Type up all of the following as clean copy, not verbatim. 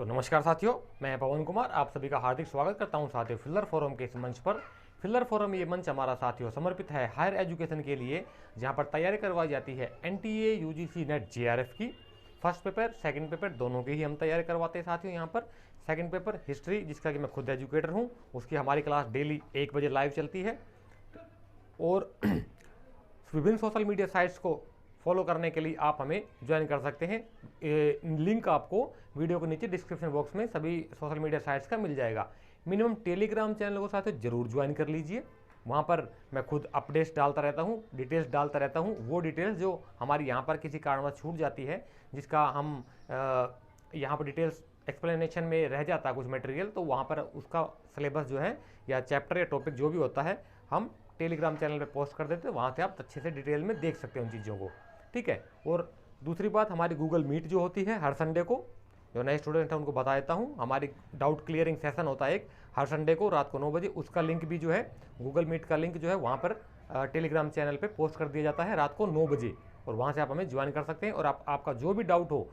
तो नमस्कार साथियों, मैं पवन कुमार आप सभी का हार्दिक स्वागत करता हूं साथियों फिल्लर फोरम के इस मंच पर। फिल्लर फोरम ये मंच हमारा साथियों समर्पित है हायर एजुकेशन के लिए, जहां पर तैयारी करवाई जाती है एनटीए यूजीसी नेट जेआरएफ की। फर्स्ट पेपर सेकंड पेपर दोनों की ही हम तैयारी करवाते हैं साथियों। यहाँ पर सेकंड पेपर हिस्ट्री, जिसका कि मैं खुद एजुकेटर हूँ, उसकी हमारी क्लास डेली 1 बजे लाइव चलती है। और विभिन्न सोशल मीडिया साइट्स को फॉलो करने के लिए आप हमें ज्वाइन कर सकते हैं। लिंक आपको वीडियो के नीचे डिस्क्रिप्शन बॉक्स में सभी सोशल मीडिया साइट्स का मिल जाएगा। मिनिमम टेलीग्राम चैनल को साथ जरूर ज्वाइन कर लीजिए। वहाँ पर मैं खुद अपडेट्स डालता रहता हूँ, डिटेल्स डालता रहता हूँ। वो डिटेल्स जो हमारी यहाँ पर किसी कारणवश छूट जाती है, जिसका हम यहाँ पर डिटेल्स एक्सप्लेनेशन में रह जाता है कुछ मटेरियल, तो वहाँ पर उसका सिलेबस जो है या चैप्टर या टॉपिक जो भी होता है हम टेलीग्राम चैनल पे पोस्ट कर देते हैं। वहाँ से आप अच्छे से डिटेल में देख सकते हैं उन चीज़ों को, ठीक है। और दूसरी बात, हमारी गूगल मीट जो होती है हर संडे को, जो नए स्टूडेंट हैं उनको बता देता हूँ, हमारी डाउट क्लियरिंग सेशन होता है एक हर संडे को रात को 9 बजे। उसका लिंक भी जो है, गूगल मीट का लिंक जो है वहाँ पर टेलीग्राम चैनल पे पोस्ट कर दिया जाता है रात को 9 बजे, और वहाँ से आप हमें ज्वाइन कर सकते हैं। और आपका जो भी डाउट हो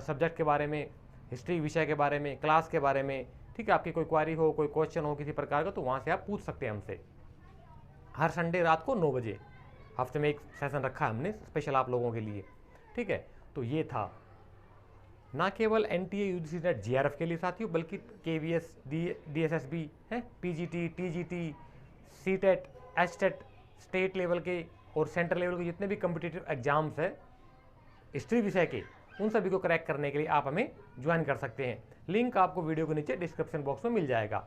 सब्जेक्ट के बारे में, हिस्ट्री विषय के बारे में, क्लास के बारे में, ठीक है, आपकी कोई क्वारी हो, कोई क्वेश्चन हो किसी प्रकार का, तो वहाँ से आप पूछ सकते हैं हमसे। हर संडे रात को 9 बजे हफ्ते में एक सेशन रखा है हमने स्पेशल आप लोगों के लिए, ठीक है। तो ये था ना केवल एनटीए यूजीसी नेट जेआरएफ के लिए साथियों, बल्कि केवीएस, डीएसएसबी है, PGT, TGT, CTET, HTET, state level के और सेंट्रल लेवल के जितने भी कम्पिटिटिव एग्जाम्स है हिस्ट्री विषय के, उन सभी को क्रैक करने के लिए आप हमें ज्वाइन कर सकते हैं। लिंक आपको वीडियो के नीचे डिस्क्रिप्शन बॉक्स में मिल जाएगा।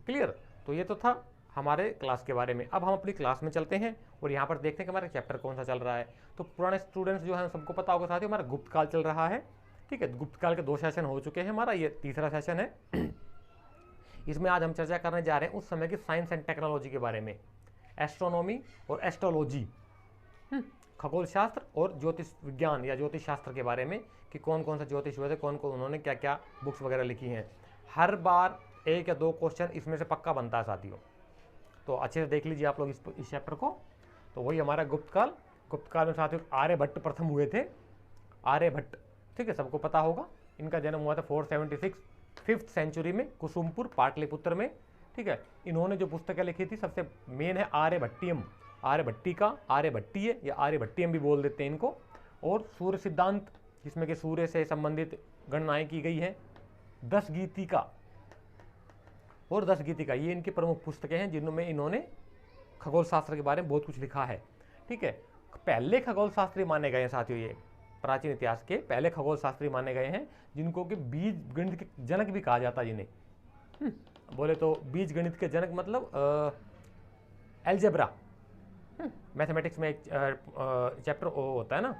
क्लियर? तो ये तो था हमारे क्लास के बारे में। अब हम अपनी क्लास में चलते हैं और यहाँ पर देखते हैं कि हमारा चैप्टर कौन सा चल रहा है। तो पुराने स्टूडेंट्स जो हैं सबको पता होगा साथियों, हमारा गुप्त काल चल रहा है, ठीक है। गुप्त काल के 2 सेशन हो चुके हैं, हमारा ये तीसरा सेशन है। इसमें आज हम चर्चा करने जा रहे हैं उस समय की साइंस एंड टेक्नोलॉजी के बारे में, एस्ट्रोनॉमी और एस्ट्रोलॉजी, खगोल शास्त्र और ज्योतिष विज्ञान या ज्योतिष शास्त्र के बारे में, कि कौन कौन सा ज्योतिष हुए थे, कौन कौन उन्होंने क्या क्या बुक्स वगैरह लिखी हैं। हर बार 1 या 2 क्वेश्चन इसमें से पक्का बनता है साथियों, तो अच्छे से देख लीजिए आप लोग इस चैप्टर को। तो वही हमारा गुप्त काल में साथियों आर्यभट्ट प्रथम हुए थे। आर्यभट्ट, ठीक है, सबको पता होगा। इनका जन्म हुआ था 476 5th सेंचुरी में कुसुमपुर पाटलिपुत्र में, ठीक है। इन्होंने जो पुस्तकें लिखी थी सबसे मेन है आर्यभट्टियम, आर्यभट्टिका, आर्यभट्टीय या आर्यभट्टियम भी बोल देते हैं इनको। और सूर्य सिद्धांत, जिसमें कि सूर्य से संबंधित गणनाएं की गई हैं। 10 गीतिका और 10 गीतिका, ये इनकी प्रमुख पुस्तकें हैं जिनमें इन्होंने खगोल शास्त्र के बारे में बहुत कुछ लिखा है, ठीक है। पहले खगोल शास्त्री माने गए हैं साथियों, ये प्राचीन इतिहास के पहले खगोल शास्त्री माने गए हैं, जिनको कि बीज गणित के जनक भी कहा जाता है जिन्हें। बोले तो बीज गणित के जनक मतलब एल्जेब्रा, मैथमेटिक्स में एक चैप्टर होता है ना,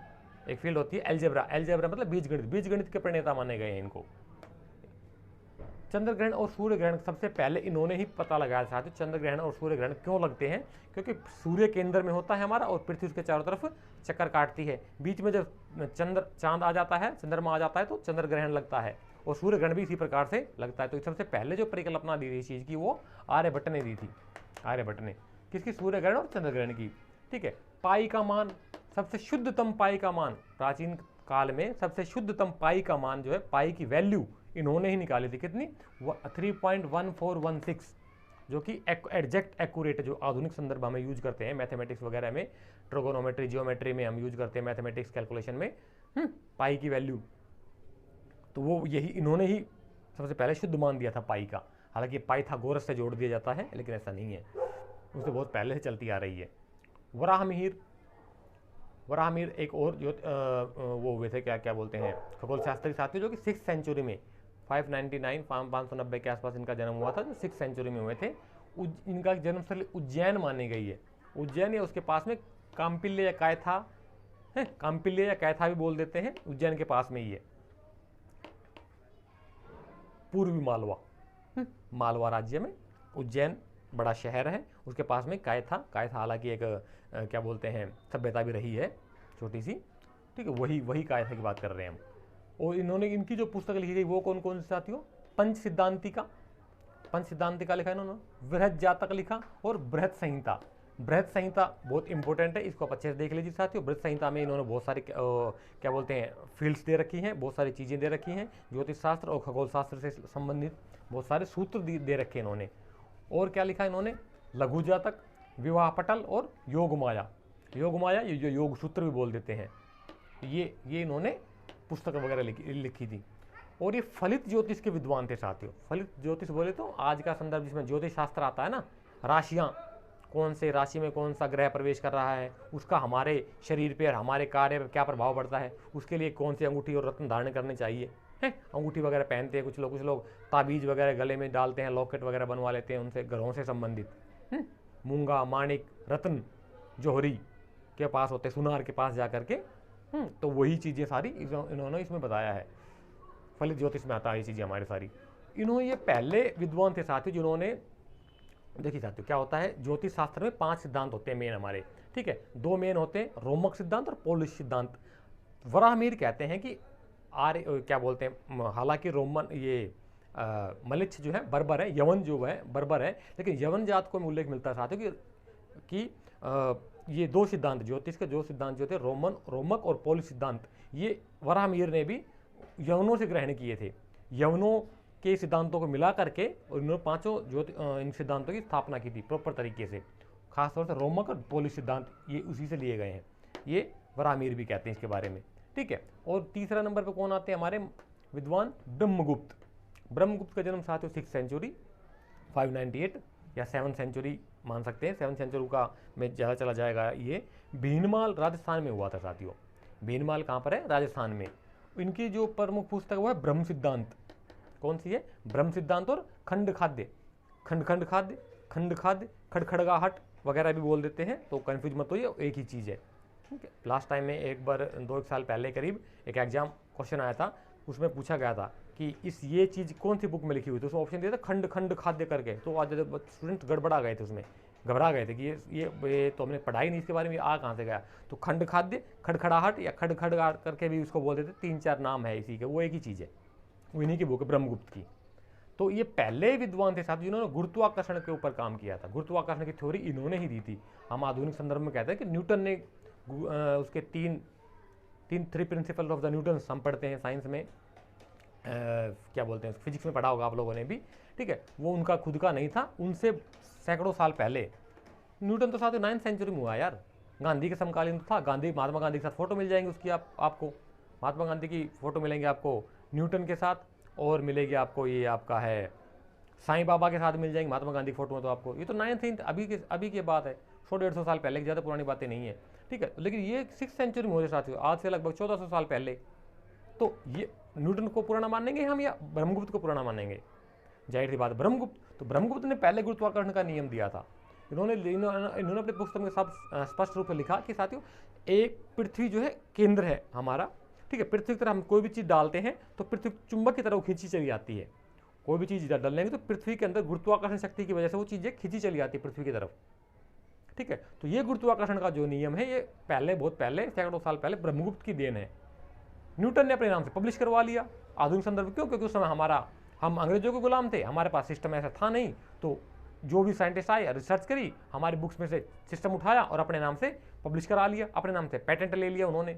एक फील्ड होती है एल्जेब्रा। एल्जेब्रा मतलब बीज गणित के प्रणेता माने गए हैं इनको। चंद्र ग्रहण और सूर्य ग्रहण सबसे पहले इन्होंने ही पता लगाया था। तो चंद्र ग्रहण और सूर्य ग्रहण क्यों लगते हैं? क्योंकि सूर्य केंद्र में होता है हमारा और पृथ्वी उसके चारों तरफ चक्कर काटती है। बीच में जब चांद आ जाता है, चंद्रमा आ जाता है, तो चंद्र ग्रहण लगता है, और सूर्य ग्रहण भी इसी प्रकार से लगता है। तो सबसे पहले जो परिकल्पना दी थी इस चीज़ की, वो आर्यभट्ट ने दी थी। आर्यभट्ट ने किसकी? सूर्य ग्रहण और चंद्र ग्रहण की, ठीक है। पाई का मान, सबसे शुद्धतम पाई का मान, प्राचीन काल में सबसे शुद्धतम पाई का मान जो है, पाई की वैल्यू इन्होंने ही निकाली थी। कितनी? 3.1416, जो कि एग्जैक्ट एक्यूरेट है, जो आधुनिक संदर्भ में यूज करते हैं मैथमेटिक्स वगैरह में, ट्रिगोनोमेट्री, जियोमेट्री में हम यूज करते हैं, मैथमेटिक्स कैलकुलेशन में पाई की वैल्यू। तो वो यही इन्होंने ही सबसे पहले शुद्ध मान दिया था पाई का। हालांकि पाइथागोरस से जोड़ दिया जाता है, लेकिन ऐसा नहीं है, उससे बहुत पहले से चलती आ रही है। वराहमिहिर एक और जो वो हुए थे, क्या क्या बोलते हैं, खगोल शास्त्री साथी, जो कि 6th सेंचुरी में 590 के आसपास इनका जन्म हुआ था, जो 6th सेंचुरी में हुए थे। इनका जन्मस्थल उज्जैन मानी गई है। उज्जैन या उसके पास में काम्पिल्य या कायथा है, काम्पिल्य या कैथा भी बोल देते हैं, उज्जैन के पास में ही है। पूर्वी मालवा, मालवा राज्य में उज्जैन बड़ा शहर है, उसके पास में कायथा हालांकि एक क्या बोलते हैं सभ्यता भी रही है छोटी सी, ठीक है। वही कायथा की बात कर रहे हैं हम। और इन्होंने इनकी जो पुस्तक लिखी गई वो कौन कौन सी साथियों? पंच सिद्धांतिका लिखा इन्होंने, बृहद जातक लिखा और बृहद संहिता। बृहद संहिता बहुत इंपॉर्टेंट है, इसको आप अच्छे से देख लीजिए साथियों। बृहद संहिता में इन्होंने बहुत सारी क्या बोलते हैं फील्ड्स दे रखी हैं, बहुत सारी चीज़ें दे रखी हैं, ज्योतिष शास्त्र और खगोल शास्त्र से संबंधित बहुत सारे सूत्र दे रखे हैं इन्होंने। और क्या लिखा इन्होंने, लघु जातक, विवाह पटल और योग माया। योग माया ये जो योग सूत्र भी बोल देते हैं, ये इन्होंने पुस्तक वगैरह लिखी थी। और ये फलित ज्योतिष के विद्वान थे साथियों। फलित ज्योतिष बोले तो आज का संदर्भ जिसमें ज्योतिष शास्त्र आता है ना, राशियाँ, कौन से राशि में कौन सा ग्रह प्रवेश कर रहा है, उसका हमारे शरीर पर हमारे कार्य पर क्या प्रभाव पड़ता है, उसके लिए कौन सी अंगूठी और रत्न धारण करने चाहिए हैं। अंगूठी वगैरह पहनते हैं कुछ लोग ताबीज वगैरह गले में डालते हैं, लॉकेट वगैरह बनवा लेते हैं उनसे ग्रहों से संबंधित। मूंगा, माणिक, रत्न जोहरी के पास होते, सुनार के पास जा करके। तो वही चीज़ें सारी इन्होंने इसमें बताया है। फलित ज्योतिष में आता है ये चीज़ें हमारी सारी। इन्होंने ये पहले विद्वान थे साथियों जिन्होंने, देखिए साथियों क्या होता है, ज्योतिष शास्त्र में 5 सिद्धांत होते हैं मेन हमारे, ठीक है। 2 मेन होते हैं, रोमक सिद्धांत और पौलिश सिद्धांत। वराहमिहिर कहते हैं कि क्या बोलते हैं, हालांकि रोमन ये मलिच्छ जो है बर्बर है, यवन जो है बर्बर है, लेकिन यवन जात को उल्लेख मिलता है साथियों कि ये 2 सिद्धांत ज्योतिष के, जो सिद्धांत जो थे रोमक और पौलिश सिद्धांत, ये वराहमिहिर ने भी यवनों से ग्रहण किए थे। यवनों के सिद्धांतों को मिला करके और इन्होंने 5 इन सिद्धांतों की स्थापना की थी प्रॉपर तरीके से। खासतौर से रोमक और पौलिश सिद्धांत ये उसी से लिए गए हैं, ये वराहमिहिर भी कहते हैं इसके बारे में, ठीक है। और तीसरा नंबर पे कौन आते हैं हमारे विद्वान, ब्रह्मगुप्त। ब्रह्मगुप्त का जन्म साथियों 6th सेंचुरी 598 या 7th सेंचुरी मान सकते हैं, 7th सेंचुरी का में ज़्यादा चला जाएगा। ये भीनमाल राजस्थान में हुआ था साथियों। भीनमाल कहाँ पर है, राजस्थान में। इनकी जो प्रमुख पुस्तक वो है ब्रह्म सिद्धांत। कौन सी है, ब्रह्म सिद्धांत और खंड खाद्य, खंड खाद्य, खड़खड़गाहट वगैरह भी बोल देते हैं, तो कन्फ्यूज मत होइए, एक ही चीज़ है, ठीक है। लास्ट टाइम में एक बार 2-1 साल पहले करीब एक एग्जाम क्वेश्चन आया था, उसमें पूछा गया था कि ये चीज़ कौन सी बुक में लिखी हुई, तो उसमें ऑप्शन दिया था खंड खाद्य करके। तो आज स्टूडेंट गड़बड़ा गए थे, उसमें घबरा गए थे कि ये तो हमने पढ़ाई नहीं इसके बारे में, आ कहाँ से गया। तो खंड खाद्य, खड़खड़ाहट या खड़खड़ाहट करके भी उसको बोल देते, 3-4 नाम है इसी के, वो एक ही चीज़ है, वो इन्हीं की बुक है ब्रह्मगुप्त की। तो ये पहले विद्वान थे साहब जिन्होंने गुरुत्वाकर्षण के ऊपर काम किया था। गुरुत्वाकर्षण की थ्योरी इन्होंने ही दी थी। हम आधुनिक संदर्भ में कहते हैं कि न्यूटन ने उसके 3 प्रिंसिपल ऑफ द न्यूटन हम पढ़ते हैं साइंस में, क्या बोलते हैं, फिजिक्स में पढ़ा होगा आप लोगों ने भी, ठीक है। वो उनका खुद का नहीं था, उनसे सैकड़ों साल पहले। न्यूटन तो साथियों 9th सेंचुरी में हुआ यार, गांधी के समकालीन तो था। महात्मा गांधी के साथ फोटो मिल जाएंगी उसकी, आपको महात्मा गांधी की फोटो मिलेंगे आपको न्यूटन के साथ, और मिलेगी आपको ये आपका है साईं बाबा के साथ मिल जाएंगे महात्मा गांधी की फोटो में। तो आपको ये तो 9th अभी की बात है, 100-150 साल पहले की, ज़्यादा पुरानी बातें नहीं है, ठीक है। लेकिन ये 6th सेंचुरी में हो रहे साथियों, आज से लगभग 1400 साल पहले। तो ये न्यूटन को पुराना मानेंगे हम या ब्रह्मगुप्त को पुराना मानेंगे, जाहिर सी बात है ब्रह्मगुप्त। तो ब्रह्मगुप्त ने पहले गुरुत्वाकर्षण का नियम दिया था। इन्होंने अपने पुस्तक में सब स्पष्ट रूप से लिखा कि साथियों एक पृथ्वी जो है केंद्र है हमारा, ठीक है। पृथ्वी की तरह हम कोई भी चीज़ डालते हैं तो पृथ्वी चुंबक की तरह खींची चली आती है। कोई भी चीज़ डालेंगे तो पृथ्वी के अंदर गुरुत्वाकर्षण शक्ति की वजह से वो चीज़ें खींची चली आती है पृथ्वी की तरफ, ठीक है। तो ये गुरुत्वाकर्षण का जो नियम है, ये पहले, बहुत पहले, सैकड़ों साल पहले ब्रह्मगुप्त की देन है। न्यूटन ने अपने नाम से पब्लिश करवा लिया आधुनिक संदर्भ। क्यों? क्योंकि उस समय हम अंग्रेजों के गुलाम थे, हमारे पास सिस्टम ऐसा था नहीं। तो जो भी साइंटिस्ट आए, रिसर्च करी, हमारी बुक्स में से सिस्टम उठाया और अपने नाम से पब्लिश करा लिया, अपने नाम से पेटेंट ले लिया उन्होंने,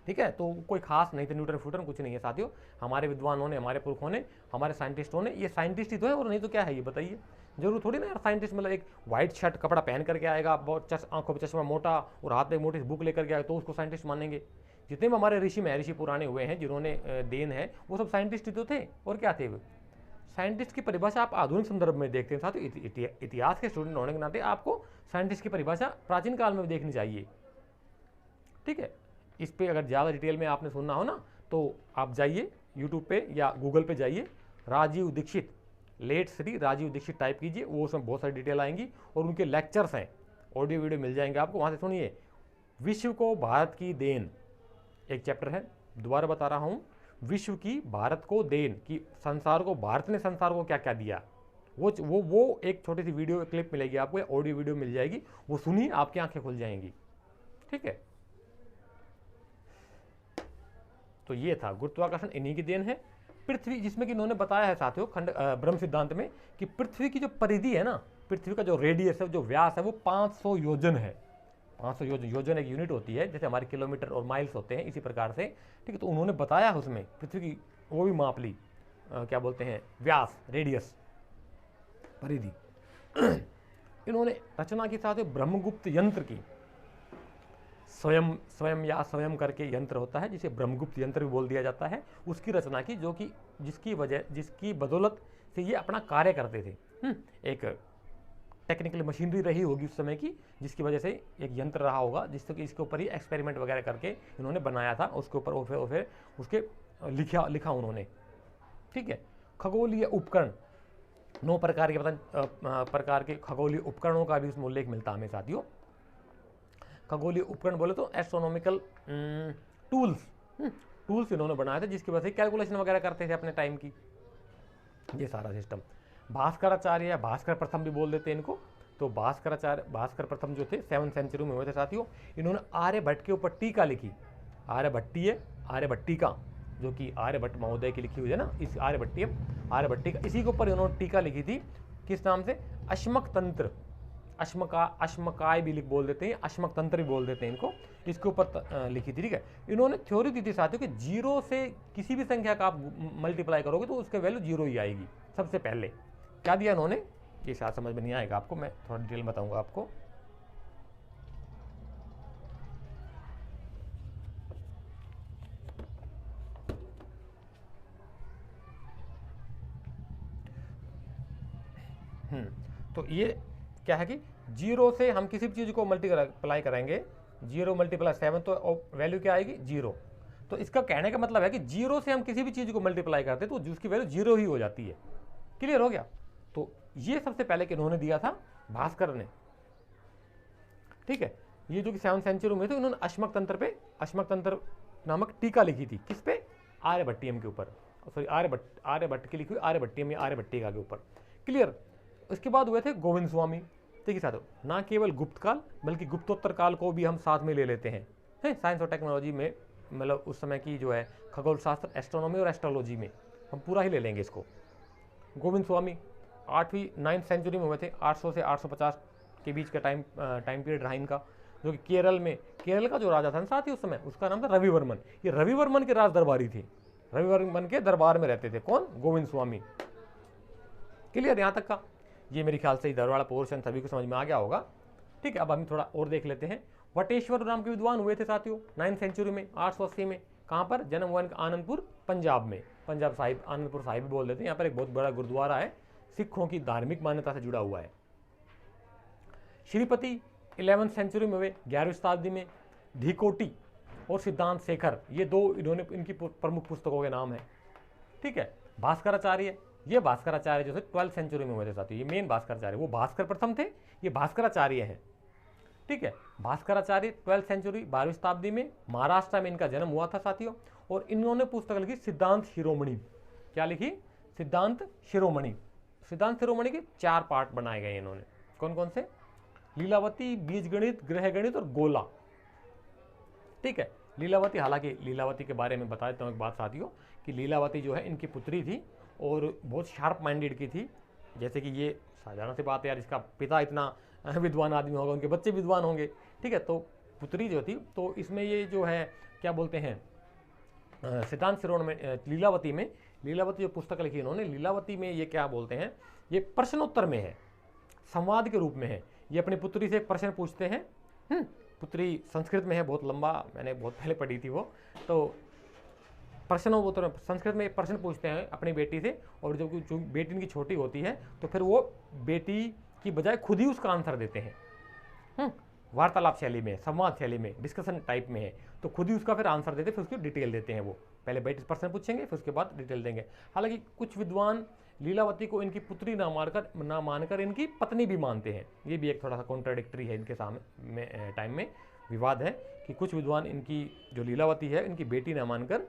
ठीक है। तो कोई खास नहीं थे न्यूटन फ्यूटन, कुछ नहीं है साथियों। हमारे विद्वानों ने, हमारे पुरखों ने, हमारे साइंटिस्टों ने, ये साइंटिस्ट ही तो है और नहीं तो क्या है ये बताइए। जरूर थोड़ी ना यार साइंटिस्ट मतलब एक वाइट शर्ट कपड़ा पहन करके आएगा, बहुत आंखों पर चश्मा मोटा और हाथ में मोटी बुक लेकर के आएगा तो उसको साइंटिस्ट मानेंगे। जितने भी हमारे ऋषि महर्षि पुराने हुए हैं जिन्होंने देन है, वो सब साइंटिस्ट ही तो थे, और क्या थे वो। साइंटिस्ट की परिभाषा आप आधुनिक संदर्भ में देखते हैं साथियों। इतिहास के स्टूडेंट होने के नाते आपको साइंटिस्ट की परिभाषा प्राचीन काल में भी देखनी चाहिए, ठीक है। इस पर अगर ज़्यादा डिटेल में आपने सुनना हो ना, तो आप जाइए यूट्यूब पे या गूगल पे जाइए, राजीव दीक्षित, लेट श्री राजीव दीक्षित टाइप कीजिए, वो उसमें बहुत सारी डिटेल आएंगी और उनके लेक्चर्स हैं, ऑडियो वीडियो मिल जाएंगे आपको, वहाँ से सुनिए। विश्व को भारत की देन एक चैप्टर है, दोबारा बता रहा हूँ, विश्व की भारत को देन, कि संसार को, भारत ने संसार को क्या क्या दिया, वो एक छोटी सी वीडियो क्लिप मिलेगी आपको, ऑडियो वीडियो मिल जाएगी, वो सुनिए, आपकी आंखें खुल जाएंगी, ठीक है। तो ये था गुरुत्वाकर्षण, इन्हीं की देन है। पृथ्वी, जिसमें कि इन्होंने बताया है साथियों ब्रह्म सिद्धांत में कि पृथ्वी की जो परिधि है ना, पृथ्वी का जो रेडियस है, जो व्यास है, वो 500 योजन है। 500 योजन, योजन एक यूनिट होती है, जैसे हमारे किलोमीटर और माइल्स होते हैं, इसी प्रकार से, ठीक है। तो उन्होंने बताया उसमें पृथ्वी की वो भी माप ली, क्या बोलते हैं, व्यास, रेडियस, परिधि। इन्होंने रचना के साथ ब्रह्मगुप्त यंत्र की, स्वयं या स्वयं करके यंत्र होता है, जिसे ब्रह्मगुप्त यंत्र भी बोल दिया जाता है, उसकी रचना की, जो कि जिसकी बदौलत से ये अपना कार्य करते थे। एक टेक्निकल मशीनरी रही होगी उस समय की, जिसकी वजह से एक यंत्र रहा होगा, जिससे कि इसके ऊपर ही एक्सपेरिमेंट वगैरह करके इन्होंने बनाया था, उसके ऊपर वो फिर उसके लिखा उन्होंने, ठीक है। खगोलीय उपकरण, 9 प्रकार के खगोलीय उपकरणों का भी उसमें उल्लेख मिलता है हमें साथियों। खगोलीय उपकरण बोले तो एस्ट्रोनॉमिकल टूल्स इन्होंने बनाए थे, जिसकी वजह से कैलकुलेशन वगैरह करते थे अपने टाइम की, ये सारा सिस्टम। भास्कराचार्य या भास्कर प्रथम भी बोल देते हैं इनको। तो भास्कर प्रथम जो थे 7th सेंचुरी में हुए थे साथियों। इन्होंने आर्यभट्ट के ऊपर टीका लिखी, आर्यभट्टी का, जो कि आर्यभट्ट महोदय की लिखी हुई है ना, इस आर्यभट्टी का, इसी के ऊपर इन्होंने टीका लिखी थी, किस नाम से, अश्मक तंत्र, अश्मकाय भी बोल देते हैं, अश्मक तंत्र भी बोल देते हैं इनको, इसके ऊपर लिखी थी, ठीक है। इन्होंने थ्योरी दी थी साथियों कि 0 से किसी भी संख्या का आप मल्टीप्लाई करोगे तो उसका वैल्यू 0 ही आएगी। सबसे पहले क्या दिया इन्होंने, ये शायद समझ में नहीं आएगा आपको, मैं थोड़ा डिटेल में बताऊंगा आपको। तो ये क्या है कि 0 से हम किसी भी चीज़ को मल्टीप्लाई करेंगे, 0 × 7 तो वैल्यू क्या आएगी, 0। तो इसका कहने का मतलब है कि 0 से हम किसी भी चीज़ को मल्टीप्लाई करते तो उसकी वैल्यू 0 ही हो जाती है। क्लियर हो गया। तो ये सबसे पहले कि इन्होंने दिया था भास्कर ने, ठीक है। ये जो कि 7th सेंचुरी में थे, इन्होंने अश्मक तंत्र नामक टीका लिखी थी, किस पे, आर्यभट्टियम के ऊपर, सॉरी आर्यभट्ट की लिखी हुई, आर्यभट्टियम या आर्यभट्टिका के ऊपर। क्लियर। उसके बाद हुए थे गोविंद स्वामी, ठीक है साथियों। ना केवल गुप्त काल बल्कि गुप्तोत्तर काल को भी हम साथ में ले लेते हैं, साइंस और टेक्नोलॉजी में, मतलब उस समय की जो है खगोल शास्त्र, एस्ट्रोनॉमी और एस्ट्रोलॉजी में हम पूरा ही ले लेंगे इसको। गोविंद स्वामी 9th सेंचुरी में हुए थे, 800 से 850 के बीच का टाइम पीरियड रहा इनका, जो कि केरल का जो राजा था साथ ही उस समय, उसका नाम था रविवर्मन। ये रविवर्मन के राज दरबारी थे, रविवर्मन के दरबार में रहते थे, कौन, गोविंद स्वामी। क्लियर यहाँ तक का। ये मेरे ख्याल से इधर वाला पोर्शन सभी को समझ में आ गया होगा, ठीक है। अब हम थोड़ा और देख लेते हैं। वटेश्वर नाम के विद्वान हुए थे साथियों 9th सेंचुरी में, 880 में। कहाँ पर जन्म हुआ इनका, आनंदपुर पंजाब में, पंजाब साहिब, आनंदपुर साहिब भी बोल देते हैं। यहाँ पर एक बहुत बड़ा गुरुद्वारा है, सिखों की धार्मिक मान्यता से जुड़ा हुआ है। श्रीपति 11th सेंचुरी में हुए, 11वीं शताब्दी में। ढिकोटी और सिद्धांत शेखर, ये दो इन्होंने इनकी प्रमुख पुस्तकों के नाम है, ठीक है। भास्कराचार्य, ये भास्कराचार्य जो थे 12th सेंचुरी में हुए थे साथियों। ये मेन भास्कराचार्य, वो भास्कर प्रथम थे, ये भास्कराचार्य हैं, ठीक है। भास्कराचार्य 12th सेंचुरी, 12वीं शताब्दी में, महाराष्ट्र में इनका जन्म हुआ था साथियों। और इन्होंने पुस्तक लिखी सिद्धांत शिरोमणि। क्या लिखी, सिद्धांत शिरोमणि। सिद्धांत शिरोमणि के 4 पार्ट बनाए गए इन्होंने, कौन कौन से, लीलावती, बीजगणित, ग्रहगणित और गोला, ठीक है। लीलावती, हालांकि लीलावती के बारे में बता देता हूँ एक बात साथियों, कि लीलावती जो है इनकी पुत्री थी और बहुत शार्प माइंडेड की थी। जैसे कि ये साधारण सी बात है यार, इसका पिता इतना विद्वान आदमी होगा, उनके बच्चे विद्वान होंगे, ठीक है। तो पुत्री जो थी, तो इसमें ये जो है क्या बोलते हैं, सिद्धांत शिरोमणि में, लीलावती जो पुस्तक लिखी इन्होंने, लीलावती में ये क्या बोलते हैं, ये प्रश्नोत्तर में है, संवाद के रूप में है। ये अपनी पुत्री से एक प्रश्न पूछते हैं, पुत्री संस्कृत में है, बहुत लंबा, मैंने बहुत पहले पढ़ी थी वो। तो प्रश्नोत्तर संस्कृत में एक प्रश्न पूछते हैं अपनी बेटी से, और जब जो बेटी इनकी छोटी होती है तो फिर वो बेटी की बजाय खुद ही उसका आंसर देते हैं, वार्तालाप शैली में, संवाद शैली में, डिस्कशन टाइप में है, तो खुद ही उसका फिर आंसर देते, फिर उसकी डिटेल देते हैं। वो पहले बेटी प्रश्न पूछेंगे, फिर उसके बाद डिटेल देंगे। हालांकि कुछ विद्वान लीलावती को इनकी पुत्री ना मानकर इनकी पत्नी भी मानते हैं। ये भी एक थोड़ा सा कॉन्ट्राडिक्टरी है, इनके सामने टाइम में विवाद है कि कुछ विद्वान इनकी जो लीलावती है इनकी बेटी ना मानकर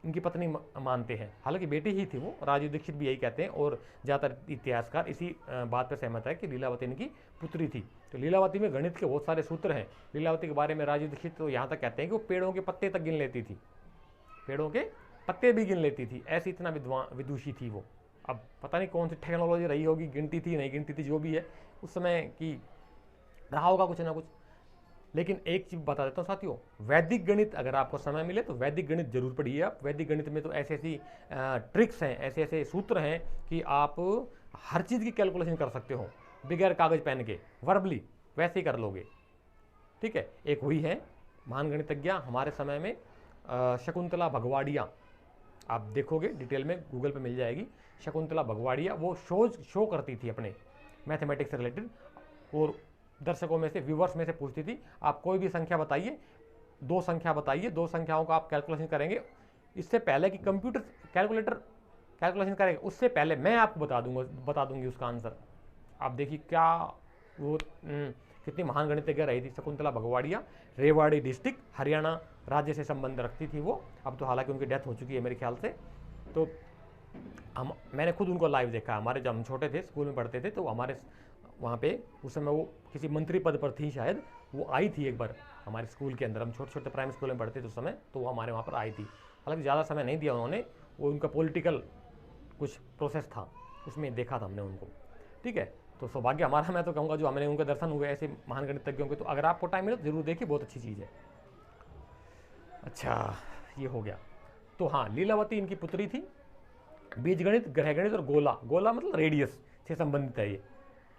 इनकी पत्नी मानते हैं। हालांकि बेटी ही थी वो, राजीव दीक्षित भी यही कहते हैं, और ज़्यादातर इतिहासकार इसी बात पर सहमत है कि लीलावती इनकी पुत्री थी। तो लीलावती में गणित के बहुत सारे सूत्र हैं। लीलावती के बारे में राजीव दीक्षित तो यहाँ तक कहते हैं कि वो पेड़ों के पत्ते तक गिन लेती थी, पेड़ों के पत्ते भी गिन लेती थी, ऐसी इतना विदुषी थी वो। अब पता नहीं कौन सी टेक्नोलॉजी रही होगी, गिनती थी नहीं गिनती थी, जो भी है उस समय की रहा होगा कुछ ना कुछ। लेकिन एक चीज़ बता देता हूँ साथियों, वैदिक गणित अगर आपको समय मिले तो वैदिक गणित जरूर पढ़िए आप। वैदिक गणित में तो ऐसी ऐसी ट्रिक्स हैं, ऐसे ऐसे सूत्र हैं कि आप हर चीज़ की कैलकुलेशन कर सकते हो बगैर कागज़ पेन के, वर्बली वैसे ही कर लोगे। ठीक है, एक हुई है महान गणितज्ञ हमारे समय में शकुंतला भगवाड़िया, आप देखोगे डिटेल में गूगल पे मिल जाएगी। शकुंतला भगवाड़िया वो शो करती थी अपने मैथमेटिक्स से रिलेटेड, और दर्शकों में से, व्यूवर्स में से पूछती थी आप कोई भी संख्या बताइए, 2 संख्या बताइए, 2 संख्याओं का आप कैलकुलेशन करेंगे, इससे पहले कि कंप्यूटर कैलकुलेटर कैलकुलेशन करेगा उससे पहले मैं आपको बता दूंगी उसका आंसर। आप देखिए क्या वो कितनी महान गणितज्ञ रही थी शकुंतला भगवाड़िया। रेवाड़ी डिस्ट्रिक्ट हरियाणा राज्य से संबंध रखती थी वो। अब तो हालांकि उनकी डेथ हो चुकी है मेरे ख्याल से। तो मैंने खुद उनको लाइव देखा। हमारे जब हम छोटे थे, स्कूल में पढ़ते थे, तो हमारे वहाँ पे उस समय वो किसी मंत्री पद पर थी शायद, वो आई थी एक बार हमारे स्कूल के अंदर। हम छोटे छोटे प्राइमरी स्कूल में पढ़ते थे उस समय, तो वो हमारे वहाँ पर आई थी। हालांकि ज़्यादा समय नहीं दिया उन्होंने, वो उनका पॉलिटिकल कुछ प्रोसेस था, उसमें देखा था हमने उनको। ठीक है, तो सौभाग्य हमारा, मैं तो कहूँगा जो हमें उनके दर्शन हुए ऐसे महान गणितज्ञों के, तो अगर आपको टाइम मिले तो जरूर देखिए, बहुत अच्छी चीज़ है। अच्छा, ये हो गया। तो हाँ, लीलावती इनकी पुत्री थी। बीजगणित, ग्रहगणित और गोला, गोला मतलब रेडियस से संबंधित है। ये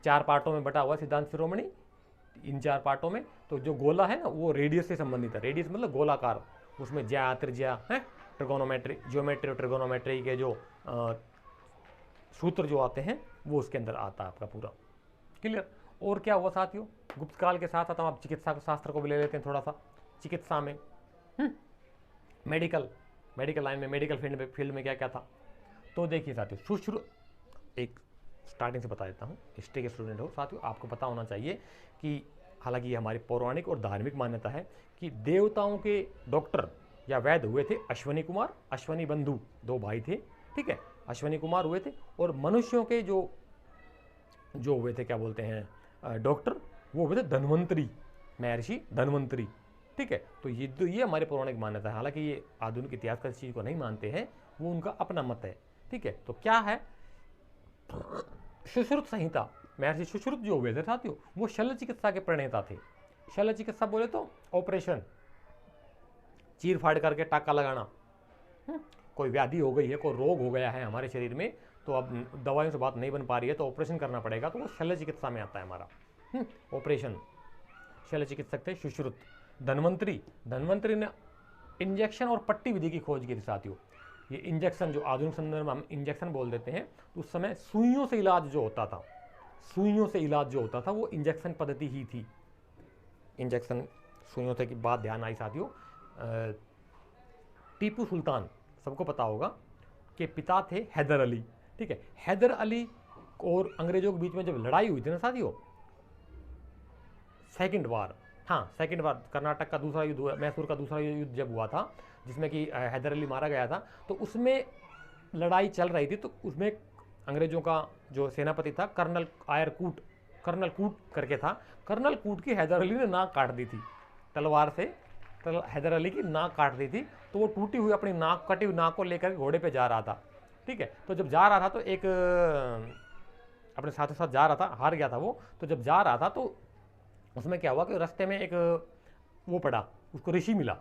4 पार्टों में बटा हुआ सिद्धांत शिरोमणि, इन 4 पार्टों में। तो जो गोला है ना वो रेडियस से संबंधित है। रेडियस मतलब गोलाकार, उसमें ज्या त्रिज्या है, ट्रिगोनोमेट्री, ज्योमेट्री और ट्रिगोनोमेट्री के जो सूत्र जो आते हैं वो उसके अंदर आता है आपका पूरा। क्लियर। और क्या हुआ साथियों, गुप्त काल के साथ साथ हम आप चिकित्सा शास्त्र को भी ले लेते हैं थोड़ा सा। चिकित्सा में मेडिकल लाइन में, मेडिकल फील्ड में क्या क्या था। तो देखिए साथियों, एक स्टार्टिंग से बता देता हूँ, हिस्ट्री के स्टूडेंट हो साथियों, आपको पता होना चाहिए कि हालांकि ये हमारी पौराणिक और धार्मिक मान्यता है कि देवताओं के डॉक्टर या वैद्य हुए थे अश्वनी कुमार, अश्वनी बंधु, 2 भाई थे। ठीक है, अश्वनी कुमार हुए थे। और मनुष्यों के जो हुए थे, क्या बोलते हैं, डॉक्टर, वो हुए थे धन्वंतरी, महर्षि धन्वंतरी। ठीक है, तो ये हमारे पौराणिक मान्यता है। हालांकि ये आधुनिक इतिहास का इस चीज़ को नहीं मानते हैं, वो उनका अपना मत है। ठीक है, तो क्या है, सुश्रुत संहिता, महर्षि सुश्रुत जो हुए थे साथियों, वो शल्य चिकित्सा के प्रणेता थे। शल्य चिकित्सा बोले तो ऑपरेशन, चीर फाड़ करके टाका लगाना। कोई व्याधि हो गई है, कोई रोग हो गया है हमारे शरीर में, तो अब दवाइयों से बात नहीं बन पा रही है, तो ऑपरेशन करना पड़ेगा, तो वो शल्य चिकित्सा में आता है हमारा ऑपरेशन। शल्य चिकित्सक थे सुश्रुत। धन्वंतरी ने इंजेक्शन और पट्टी विधि की खोज की थी साथियों। ये इंजेक्शन, जो आधुनिक संदर्भ में हम इंजेक्शन बोल देते हैं, तो उस समय सुइयों से इलाज जो होता था, वो इंजेक्शन पद्धति ही थी। इंजेक्शन सुइयों से की बात ध्यान आई साथियों। टीपू सुल्तान, सबको पता होगा, के पिता थे हैदर अली। ठीक है, हैदर अली और अंग्रेजों के बीच में जब लड़ाई हुई थी ना साथियों, सेकंड वार, कर्नाटक का दूसरा युद्ध हुआ, मैसूर का दूसरा युद्ध जब हुआ था, जिसमें कि हैदर अली मारा गया था, तो उसमें लड़ाई चल रही थी। तो उसमें अंग्रेजों का जो सेनापति था कर्नल कूट करके था। कर्नल कूट की हैदर अली ने नाक काट दी थी तलवार से, हैदर अली की नाक काट दी थी। तो वो टूटी हुई अपनी नाक, कटी हुई नाक को लेकर घोड़े पे जा रहा था। ठीक है, तो जब जा रहा था तो एक अपने साथ जा रहा था, हार गया था वो। तो जब जा रहा था तो उसमें क्या हुआ कि रास्ते में एक वो पड़ा, उसको ऋषि मिला,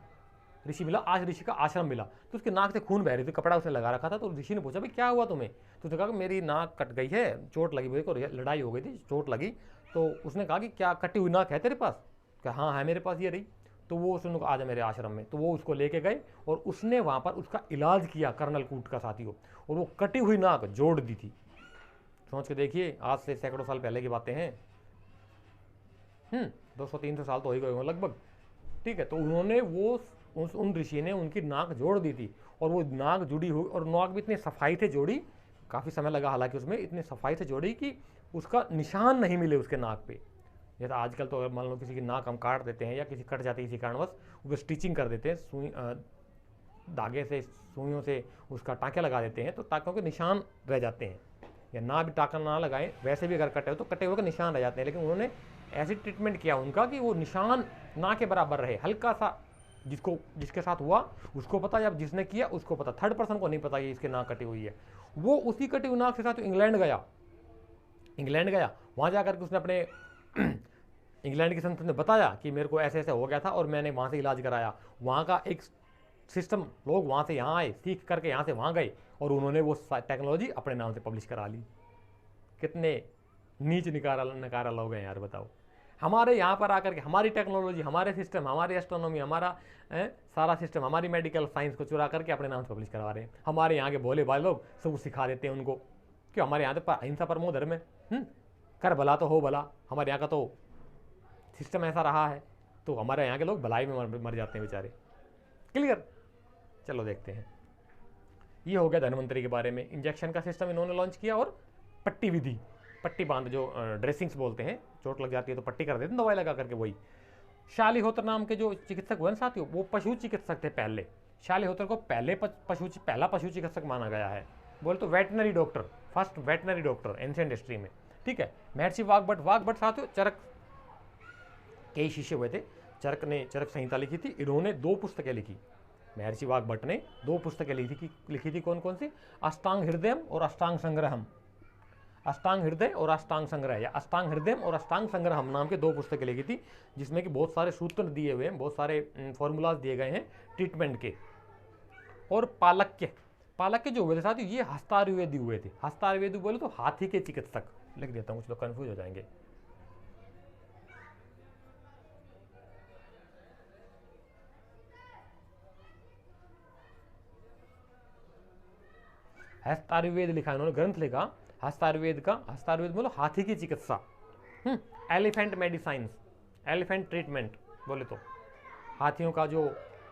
आज ऋषि का आश्रम मिला। तो उसके नाक से खून बह रही थी, कपड़ा उसने लगा रखा था। तो ऋषि ने पूछा भाई क्या हुआ तुम्हें? तो उसने कहा कि मेरी नाक कट गई है, चोट लगी हुई, लड़ाई हो गई थी, चोट लगी। तो उसने कहा कि क्या कटी हुई नाक है तेरे पास? क्या हाँ है मेरे पास, ये रही। तो वो उसने कहा आजा मेरे आश्रम में। तो वो उसको लेके गए और उसने वहाँ पर उसका इलाज किया, कर्नल कूट का साथियों, और वो कटी हुई नाक जोड़ दी थी। सोच के देखिए, आज से सैकड़ों साल पहले की बातें हैं। 200-300 साल तो हो ही गए होंगे लगभग। ठीक है, तो उन्होंने उन ऋषि ने उनकी नाक जोड़ दी थी, और वो नाक जुड़ी हुई, और नाक भी इतनी सफाई से जोड़ी, काफ़ी समय लगा हालांकि उसमें, इतनी सफाई से जोड़ी कि उसका निशान नहीं मिले उसके नाक पे। जैसे आजकल तो अगर मान लो किसी की नाक हम काट देते हैं या किसी कट जाती है किसी कारणवश, वो स्टिचिंग कर देते हैं, सुई धागे से, सुइयों से उसका टाँके लगा देते हैं, तो टाँकों के निशान रह जाते हैं। या ना भी टाँका ना लगाएं, वैसे भी अगर कटे हो तो कटे हुए के निशान रह जाते हैं। लेकिन उन्होंने ऐसी ट्रीटमेंट किया उनका कि वो निशान ना के बराबर रहे, हल्का सा, जिसके साथ हुआ उसको पता, या जिसने किया उसको पता, थर्ड पर्सन को नहीं पता ये इसके नाक कटी हुई है। वो उसी कटी हुई नाक के साथ इंग्लैंड गया। वहाँ जाकर के उसने अपने इंग्लैंड की संसद ने बताया कि मेरे को ऐसे ऐसे हो गया था और मैंने वहाँ से इलाज कराया। वहाँ का एक सिस्टम, लोग वहाँ से यहाँ आए, सीख करके यहाँ से वहाँ गए और उन्होंने वो टेक्नोलॉजी अपने नाम से पब्लिश करा ली। कितने नीच नकारा लोग हैं यार, बताओ। हमारे यहाँ पर आकर के हमारी टेक्नोलॉजी, हमारे सिस्टम, हमारी एस्ट्रोनॉमी, हमारा सारा सिस्टम, हमारी मेडिकल साइंस को चुरा करके अपने नाम से पब्लिश करवा रहे हैं। हमारे यहाँ के भोले भाले लोग सब सिखा देते हैं उनको कि हमारे यहाँ तो अहिंसा परमो धर्म है, कर भला तो हो भला। हमारे यहाँ का तो सिस्टम ऐसा रहा है, तो हमारे यहाँ के लोग भलाई में मर जाते हैं बेचारे। क्लियर? चलो देखते हैं। ये हो गया धन्वंतरी के बारे में। इंजेक्शन का सिस्टम इन्होंने लॉन्च किया और पट्टी विधि, पट्टी बांध, जो ड्रेसिंग्स बोलते हैं, चोट लग जाती है तो पट्टी कर देते हैं दवाई लगा करके। वही शालिहोत्र नाम के जो चिकित्सक हुए ना साथियों, वो पशु चिकित्सक थे पहले। शालिहोत्र को पहला पशु चिकित्सक माना गया है। बोले तो veterinary doctor, first veterinary doctor ancient history में। ठीक है। महर्षि वाग्भट साथियों चरक के शिष्य हुए थे। चरक ने चरक संहिता लिखी थी। इन्होंने 2 पुस्तकें लिखी। महर्षि वाग्भट ने 2 पुस्तकें लिखी थी। कौन कौन सी? अष्टांग हृदयम और अष्टांग संग्रहम। अष्टांग हृदय और अष्टांग संग्रह, या अष्टांग हृदय और अष्टांग संग्रहम नाम के 2 पुस्तकें लिखी थी, जिसमें कि बहुत सारे सूत्र दिए हुए हैं, बहुत सारे फॉर्मूलाज दिए गए हैं ट्रीटमेंट के। और पालक्य जो हुए थे साथियों, ये हस्तायुर्वेदी हुए थे। हस्तायुर्वेदी बोले तो हाथी के चिकित्सक। लिख देता हूँ, कुछ लोग कंफ्यूज हो जाएंगे। हस्तायुर्वेद लिखा, इन्होंने ग्रंथ लिखा हस्तायुर्वेद बोलो हाथी की चिकित्सा। एलिफेंट मेडिसाइंस, एलिफेंट ट्रीटमेंट बोले तो हाथियों का जो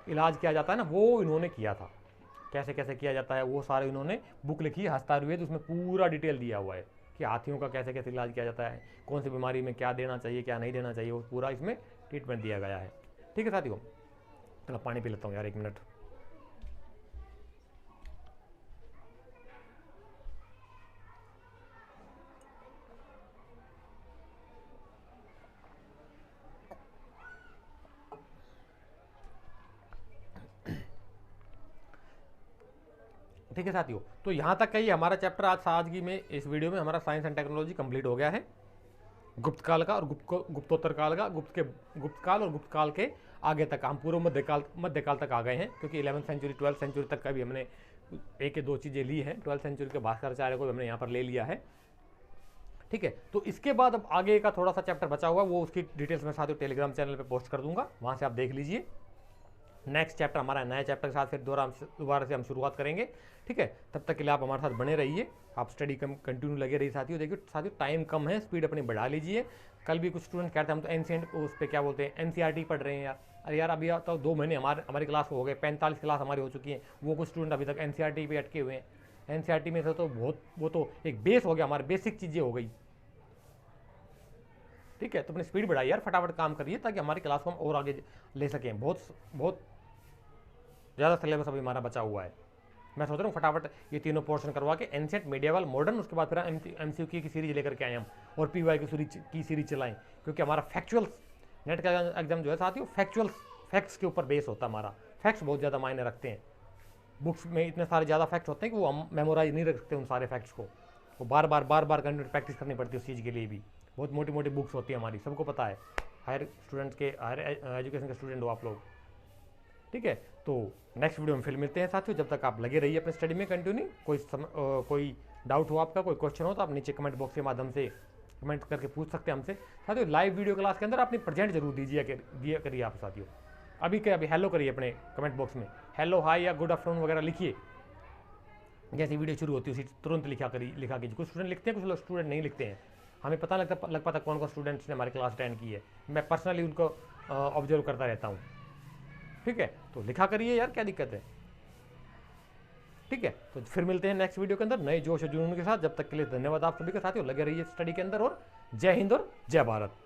इलाज किया जाता है ना, वो इन्होंने किया था। कैसे कैसे किया जाता है वो सारे इन्होंने बुक लिखी है हस्तायुर्वेद। उसमें पूरा डिटेल दिया हुआ है कि हाथियों का कैसे कैसे इलाज किया जाता है, कौन सी बीमारी में क्या देना चाहिए, क्या नहीं देना चाहिए, वो पूरा इसमें ट्रीटमेंट दिया गया है। ठीक है साथियों, चलो पानी पी लेता हूँ यार, 1 मिनट। ठीक है साथियों, तो यहाँ तक का ही हमारा चैप्टर आज की में इस वीडियो में हमारा साइंस एंड टेक्नोलॉजी कंप्लीट हो गया है। गुप्त काल का और गुप्तोत्तर काल का, गुप्त काल और गुप्त काल के आगे तक हम पूर्व मध्यकाल तक आ गए हैं, क्योंकि 11वीं सेंचुरी 12वीं सेंचुरी तक का भी हमने एक या 2 चीज़ें ली हैं। 12वीं सेंचुरी के भास्कराचार्य को हमने यहाँ पर ले लिया है। ठीक है, तो इसके बाद अब आगे का थोड़ा सा चैप्टर बचा हुआ, वो उसकी डिटेल्स मैं साथियों टेलीग्राम चैनल पर पोस्ट कर दूंगा, वहाँ से आप देख लीजिए। नेक्स्ट चैप्टर हमारा नया चैप्टर के साथ फिर दोबारा से हम शुरुआत करेंगे। ठीक है, तब तक के लिए आप हमारे साथ बने रहिए, आप स्टडी कंटिन्यू लगे रहिए साथियों। देखिए साथियों, टाइम कम है, स्पीड अपनी बढ़ा लीजिए। कल भी कुछ स्टूडेंट कहते हैं हम तो एनसीएंट उस पर क्या बोलते हैं एनसीईआरटी पढ़ रहे हैं यार। अरे यार अभी तो 2 महीने हमारी क्लास हो गए, 45 क्लास हमारी हो चुकी है। वो कुछ स्टूडेंट अभी तक एनसीईआरटी पे अटके हुए हैं। एनसीईआरटी में से तो वो तो एक बेस हो गया, हमारे बेसिक चीज़ें हो गई। ठीक है, तो अपनी स्पीड बढ़ाइए यार, फटाफट काम करिए ताकि हमारी क्लास को हम और आगे ले सकें। बहुत ज़्यादा सिलेबस अभी हमारा बचा हुआ है। मैं सोच रहा हूँ फटाफट ये तीनों पोर्शन करवा के एंशिएंट, मेडिएवल, मॉडर्न, उसके बाद फिर एमसीक्यू की सीरीज लेकर के आए हम, और पीवाई की सीरीज चलाएं, क्योंकि हमारा फैक्चुअल नेट का एग्जाम जो है साथियों फैक्ट्स के ऊपर बेस होता है हमारा। फैक्ट्स बहुत ज़्यादा मायने रखते हैं। बुक्स में इतने सारे ज़्यादा फैक्ट्स होते हैं कि वो हम मेमोराइज नहीं रख सकते उन सारे फैक्ट्स को। वो बार बार कंटिन्यू प्रैक्टिस करनी पड़ती है उस चीज़ के लिए भी। बहुत मोटी मोटी बुक्स होती है हमारी, सबको पता है। हायर एजुकेशन के स्टूडेंट हो आप लोग। ठीक है, तो नेक्स्ट वीडियो में फिर मिलते हैं साथियों। जब तक आप लगे रहिए अपने स्टडी में कंटिन्यू। कोई डाउट हो आपका, कोई क्वेश्चन हो तो आप नीचे कमेंट बॉक्स के माध्यम से कमेंट करके पूछ सकते हैं हमसे साथियों। लाइव वीडियो क्लास के अंदर अपनी प्रेजेंट जरूर दिया करिए आप साथियों। अभी हेलो करिए अपने कमेंट बॉक्स में, हेलो, हाय या गुड आफ्टरनून वगैरह लिखिए। जैसी वीडियो शुरू होती है उसी तुरंत लिखा कीजिए। कुछ स्टूडेंट लिखते हैं, कुछ स्टूडेंट नहीं लिखते हैं। हमें पता लग पाता कौन स्टूडेंट्स ने हमारी क्लास अटेंड की है। मैं पर्सनली उनको ऑब्जर्व करता रहता हूँ। ठीक है, तो लिखा करिए यार, क्या दिक्कत है। ठीक है, तो फिर मिलते हैं नेक्स्ट वीडियो के अंदर नए जोश और जुनून के साथ। जब तक के लिए धन्यवाद आप सभी के साथियों। लगे रहिए स्टडी के अंदर, और जय हिंद और जय भारत।